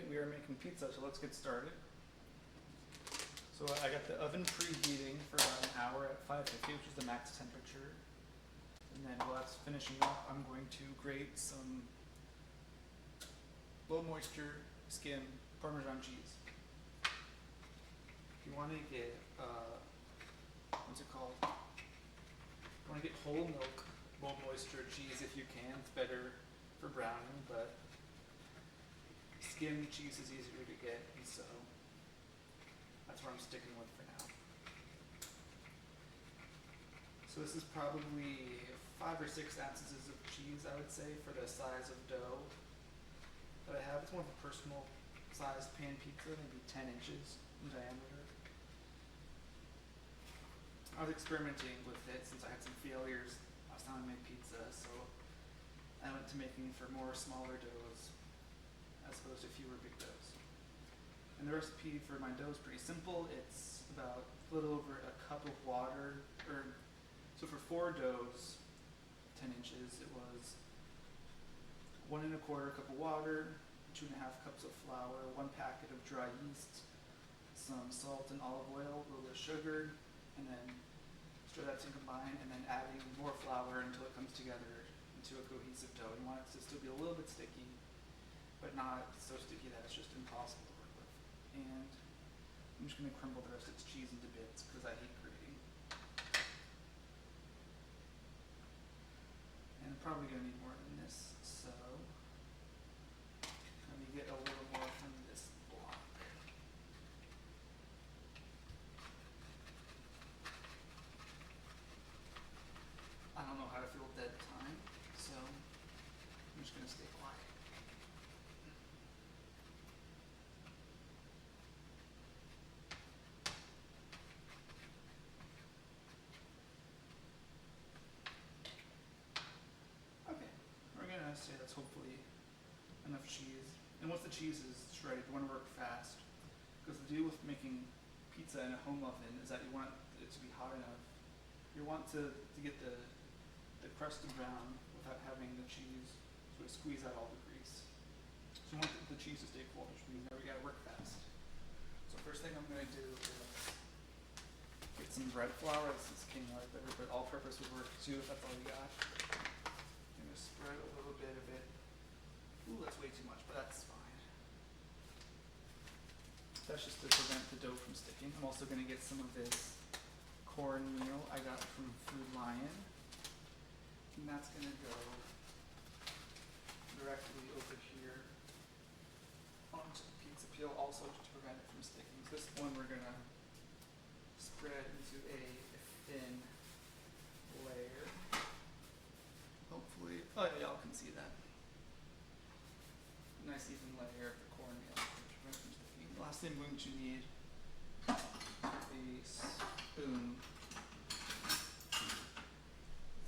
we are making pizza, so let's get started. So I got the oven preheating for about an hour at 550, which is the max temperature. And then while that's finishing up, I'm going to grate some low moisture skim Parmesan cheese. If you want to get, what's it called? You want to get whole milk, low moisture cheese if you can. It's better for browning, but skim cheese is easier to get, and so that's what I'm sticking with for now. So this is probably 5 or 6 ounces of cheese, I would say, for the size of dough that I have. It's more of a personal size pan pizza, maybe 10 inches in diameter. I was experimenting with it since I had some failures last time I made pizza, so I went to making for more smaller doughs as opposed to fewer big doughs. And the recipe for my dough is pretty simple. It's about a little over a cup of water, so for 4 doughs, 10 inches, it was 1 1/4 cup of water, 2.5 cups of flour, 1 packet of dry yeast, some salt and olive oil, a little bit of sugar, and then stir that to combine, and then adding more flour until it comes together into a cohesive dough. You want it to still be a little bit sticky, but not so sticky that it's just impossible to work with. And I'm just going to crumble the rest of its cheese into bits because I hate grating. And I'm probably going to need more than this, so let me get a little more from this block. I don't know how to fill dead time, so I'm just going to stay quiet. Okay, we're going to say that's hopefully enough cheese. And once the cheese is shredded, you want to work fast, because the deal with making pizza in a home oven is that you want it to be hot enough. You want to get the crust to brown without having the cheese sort of squeeze out all the grease. So you want the cheese to stay cold, which means now we gotta work fast. So first thing I'm gonna do is get some bread flour. This is king right there, but all-purpose would work too if that's all you got. I'm gonna spread a little bit of it. Ooh, that's way too much, but that's fine. That's just to prevent the dough from sticking. I'm also gonna get some of this cornmeal I got from Food Lion. And that's going to go directly over here onto the pizza peel, also to prevent it from sticking. So this one we're going to spread into a thin layer. Hopefully, oh yeah, y'all can see that. Nice even layer of the cornmeal to prevent it from sticking. The last thing we're going to need a spoon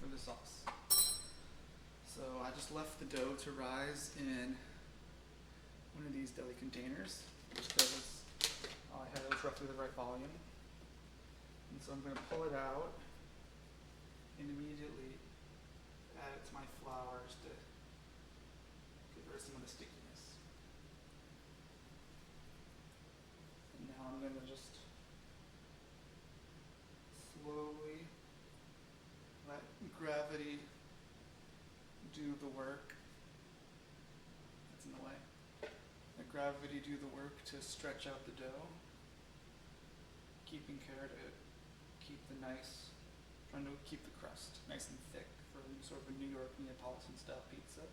for the sauce. So I just left the dough to rise in one of these deli containers, just because I had it was roughly the right volume. And so I'm going to pull it out and immediately add it to my flour just to get rid of some of the stickiness. And now I'm going to just slowly let gravity do the work. That's in the way. Let gravity do the work to stretch out the dough, keeping care to keep trying to keep the crust nice and thick for sort of a New York Neapolitan style pizza.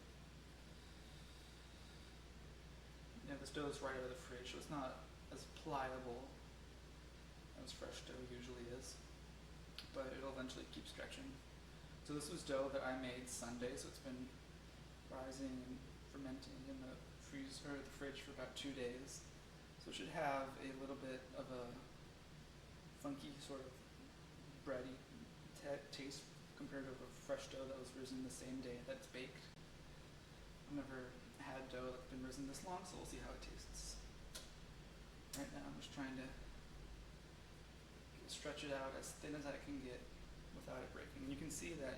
Yeah, this dough is right out of the fridge, so it's not as pliable as fresh dough usually is, but it'll eventually keep stretching. So this was dough that I made Sunday, so it's been rising and fermenting in the fridge for about 2 days. So it should have a little bit of a funky sort of bready taste compared to a fresh dough that was risen the same day that it's baked. I've never had dough that's been risen this long, so we'll see how it tastes. Right now I'm just trying to stretch it out as thin as I can get without it breaking. And you can see that,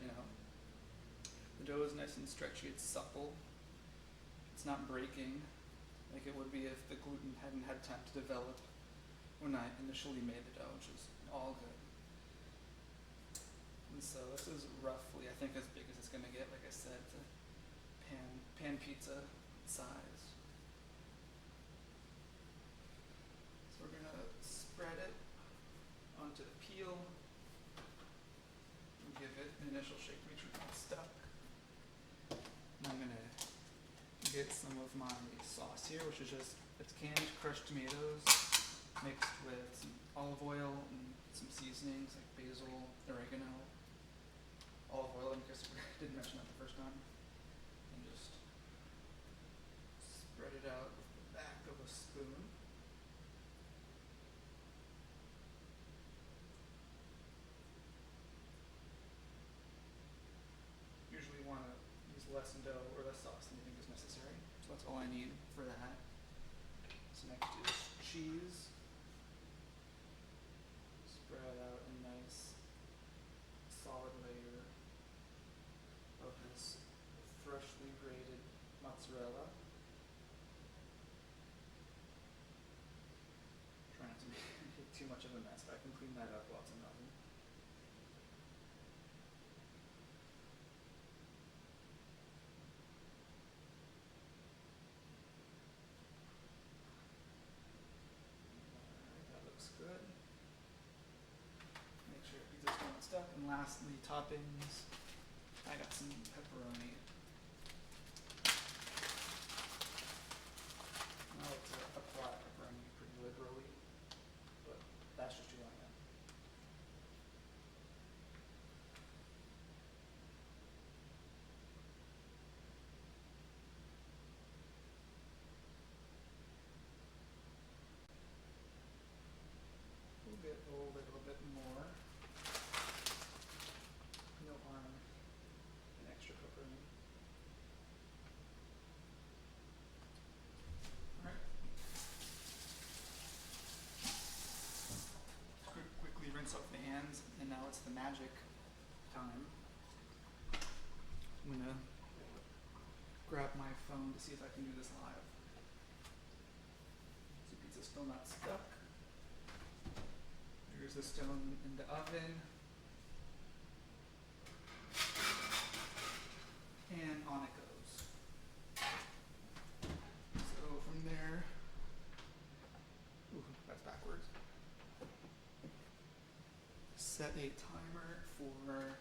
the dough is nice and stretchy, it's supple, it's not breaking, like it would be if the gluten hadn't had time to develop when I initially made the dough, which is all good. And so this is roughly, I think, as big as it's gonna get. Like I said, it's a pan pizza size. So we're gonna spread it onto the peel and give it an initial shake to make sure it's not stuck. And I'm gonna get some of my sauce here, which is just, it's canned crushed tomatoes mixed with some olive oil and some seasonings like basil, oregano, olive oil, in case I didn't mention that the first time. And just spread it out with the back of a spoon. Usually want to use less dough or less sauce than you think is necessary. So that's all I need for that. So next is cheese. Spread out a nice solid layer of this freshly grated mozzarella. Try not to make too much of a mess, but I can clean that up while it's in the oven. Alright, that looks good. Make sure pizza's not stuck. And lastly, toppings. I got some pepperoni. I like to apply pepperoni pretty liberally, but that's just who I am. We'll get a little bit more. No harm in extra pepperoni. Alright. Quickly rinse off the hands, and now it's the magic time. I'm gonna grab my phone to see if I can do this live. So pizza's still not stuck. Here's the stone in the oven. And on it goes. So from there, ooh, that's backwards. Set a timer for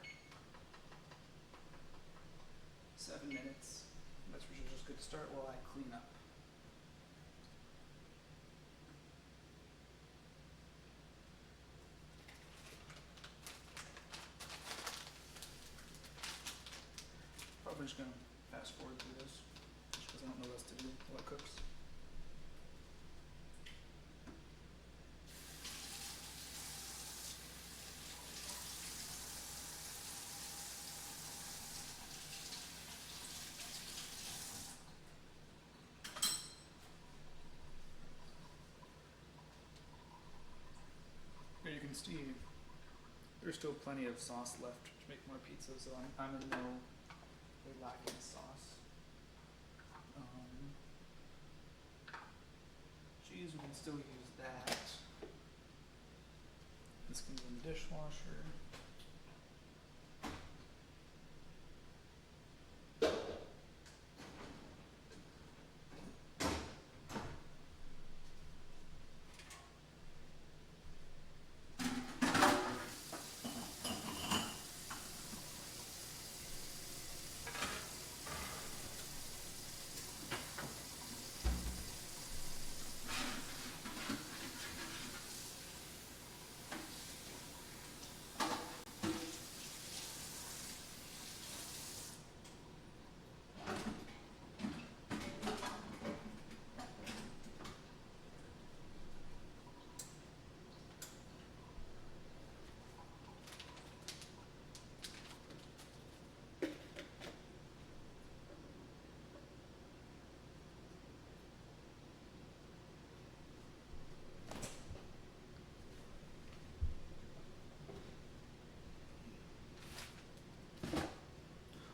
7 minutes. That's usually just good to start while I clean up. Probably just gonna fast forward through this, just because I don't know what else to do while it cooks. Here you can see there's still plenty of sauce left to make more pizza, so I'm in no way lacking sauce. Cheese, we can still use that. This can go in the dishwasher.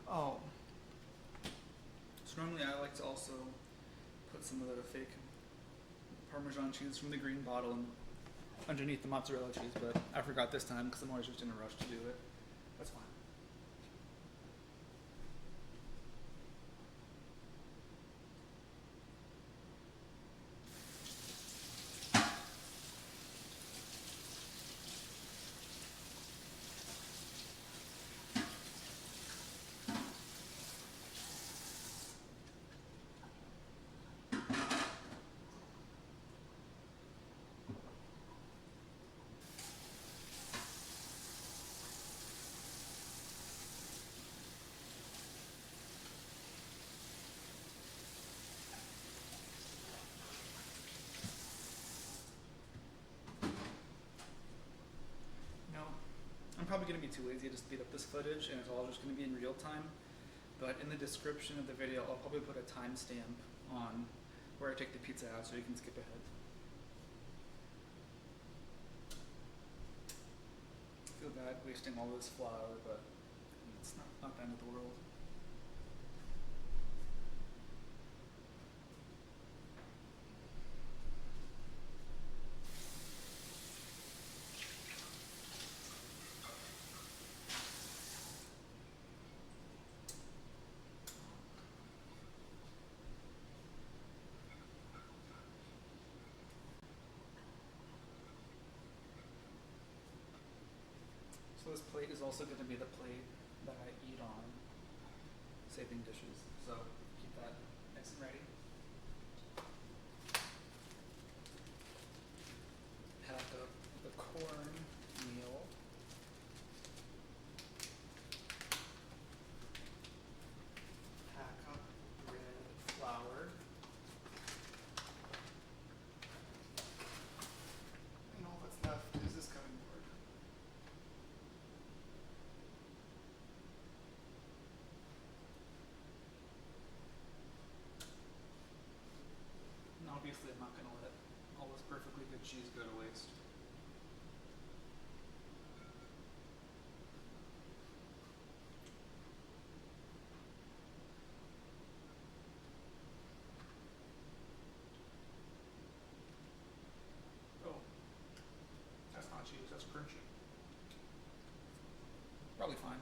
Oh, so normally I like to also put some of the fake Parmesan cheese from the green bottle underneath the mozzarella cheese, but I forgot this time because I'm always just in a rush to do it. That's fine. No, I'm probably going to be too lazy to speed up this footage, and it's all just going to be in real time. But in the description of the video, I'll probably put a timestamp on where I take the pizza out so you can skip ahead. I feel bad wasting all this flour, but it's not the end of the world. So this plate is also going to be the plate that I eat on, saving dishes. So keep that nice and ready. Pack up the corn meal. Pack up red flour. And all that's left is this cutting board. And obviously I'm not going to let all this perfectly good cheese go to waste. Oh, that's not cheese, that's crunchy. Probably fine.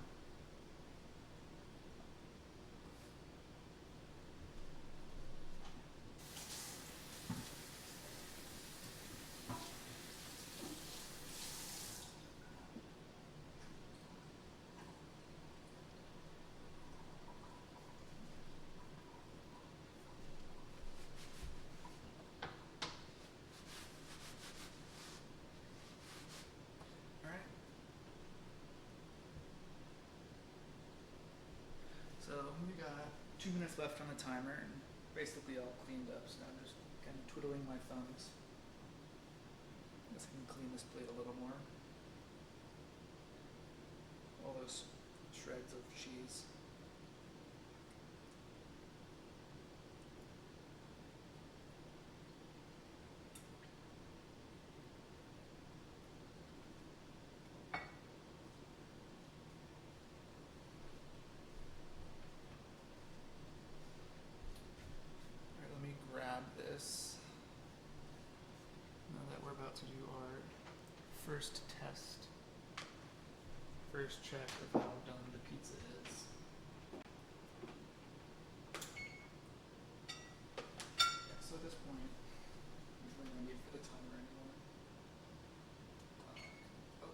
Alright. So we got 2 minutes left on the timer and basically all cleaned up, so I'm just kind of twiddling my thumbs. I guess I can clean this plate a little more. All those shreds of cheese. Alright, let me grab this. Now that we're about to do our first test. First check of how done the pizza is. Yeah, so at this point, there's really no need for the timer anymore. Oh.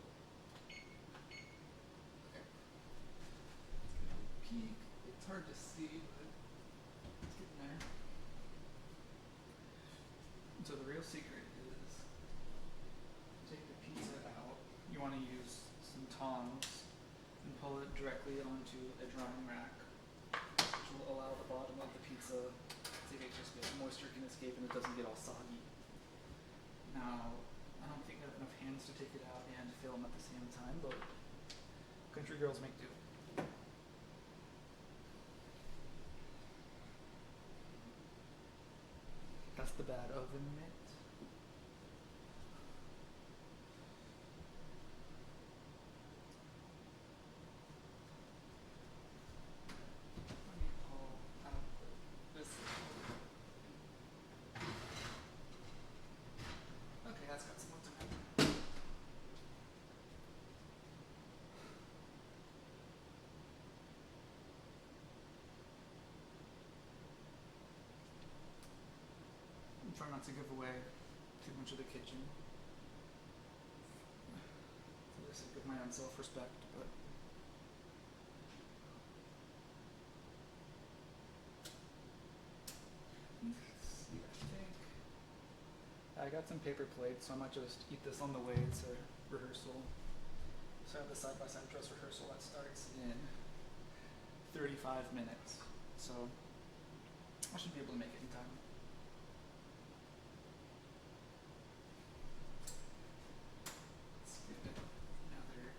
Okay. Let's get a peek. It's hard to see, but it's getting there. And so the real secret is take the pizza out. You want to use some tongs and pull it directly onto a drying rack, which will allow the bottom of the pizza to get just good. Moisture can escape and it doesn't get all soggy. Now, I don't think I have enough hands to take it out and film at the same time, but country girls make do. That's the bad oven mitt. Let me pull out this. try not to give away too much of the kitchen for the sake of my own self-respect, but let's see, I got some paper plates, so I might just eat this on the way to rehearsal. So I have the side-by-side dress rehearsal that starts in 35 minutes. So I should be able to make it in time. Let's give it another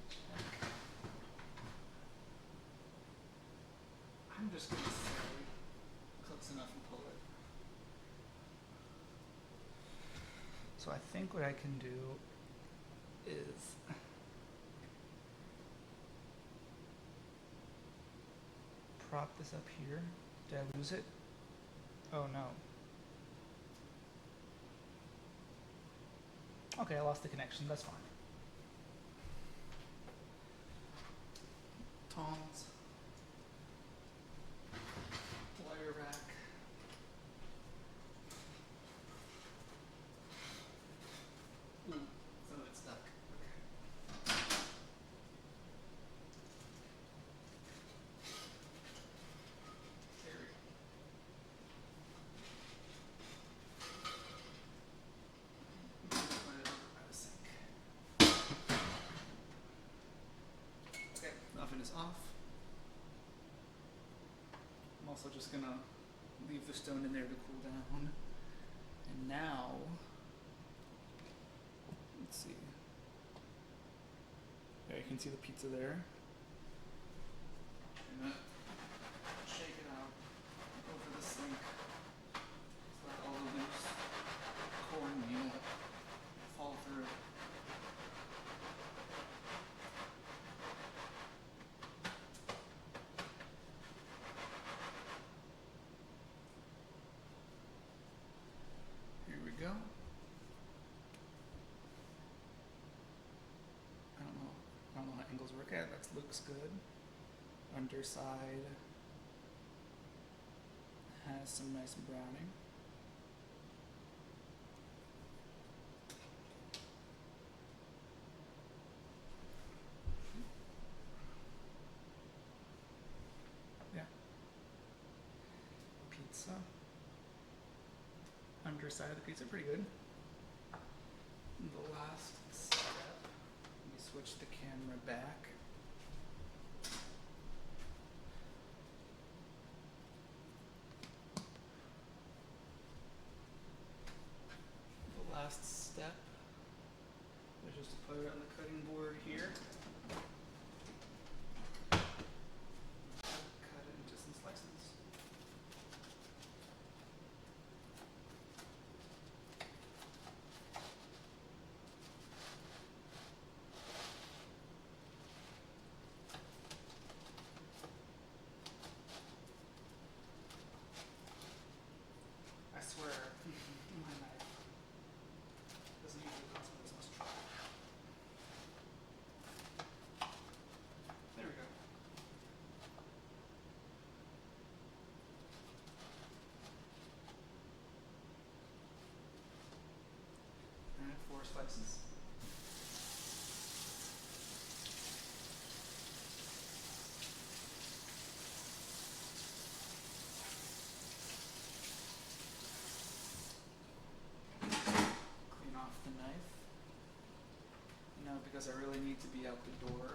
check. I'm just gonna say close enough and pull it. So I think what I can do is prop this up here. Did I lose it? Oh no. Okay, I lost the connection. That's fine. Tongs. Wire rack. Ooh, some of it's stuck. Okay. There we go. Put it over by the sink. Okay, the oven is off. I'm also just gonna leave the stone in there to cool down. And now, let's see. There, you can see the pizza there. I'm gonna shake it out over the sink. Just let all the loose cornmeal fall through. Here we go. I don't know how angles work at. That looks good. Underside has some nice browning. Yeah. Pizza. Underside of the pizza, pretty good. And the last step, let me switch the camera back. The last step is just to put it on the cutting board here. Cut it into some slices. I swear, my knife doesn't usually cost me this much trouble. There we go. And 4 slices. Clean off the knife. Now, because I really need to be out the door,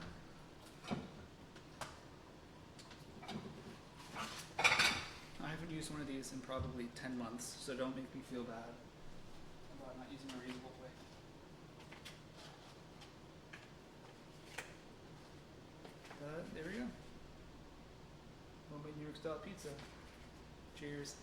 I haven't used one of these in probably 10 months, so don't make me feel bad about not using a reusable plate. But there we go. Homemade New York style pizza. Cheers.